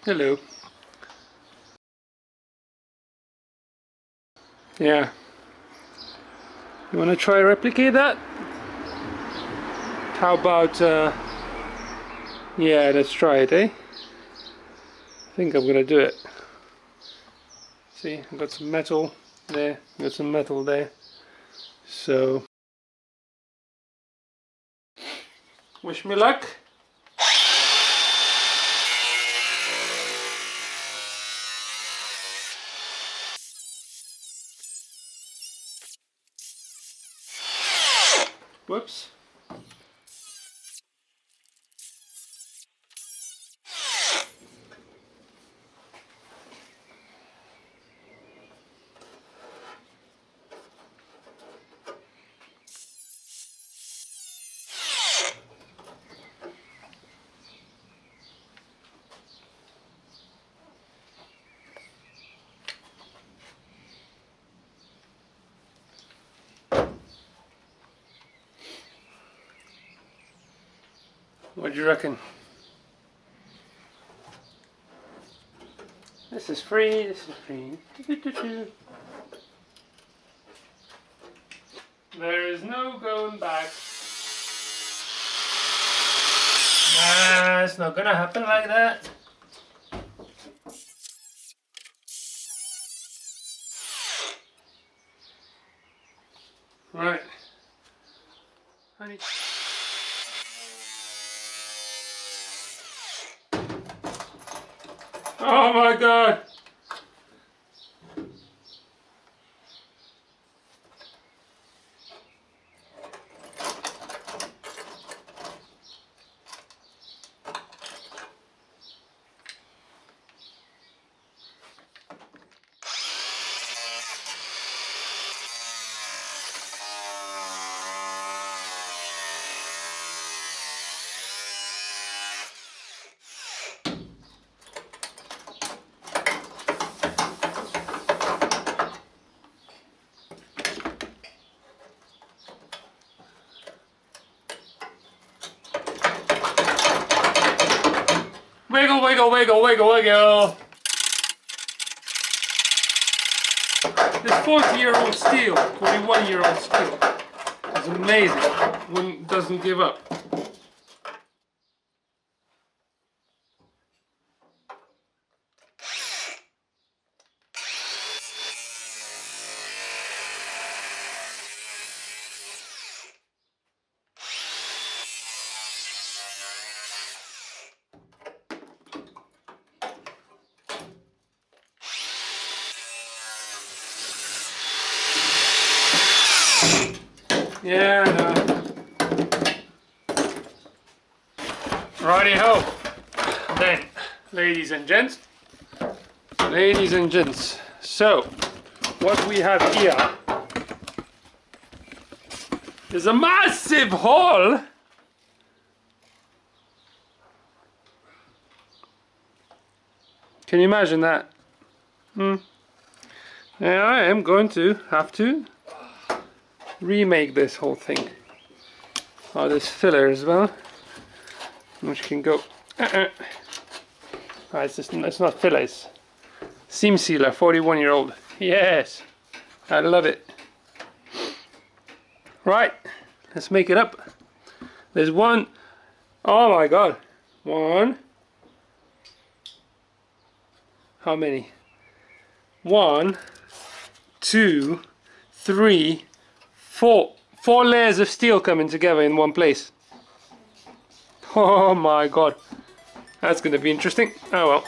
Hello. Yeah. You want to try replicate that? How about, yeah, let's try it, eh? I think I'm gonna do it. See, I've got some metal there, got some metal there. So, wish me luck. Whoops. What do you reckon? This is free, this is free. There is no going back. Nah, it's not gonna happen like that. Right. Honey. Oh my god! Wiggle, wiggle, wiggle, wiggle, wiggle. This 40-year-old steel, 41-year-old steel, is amazing. Doesn't give up. Yeah, I know. Righty-ho. Then, ladies and gents, so what we have here is a massive hole. Can you imagine that? Yeah, I am going to have to remake this whole thing. Oh, this filler as well, which can go. Oh, it's not filler, it's seam sealer. 41-year-old. Yes, I love it. Right, let's make it up. There's one. Oh my god, one. How many? 1, 2, 3, 4. 4 layers of steel coming together in one place. Oh my god. That's going to be interesting. Oh well.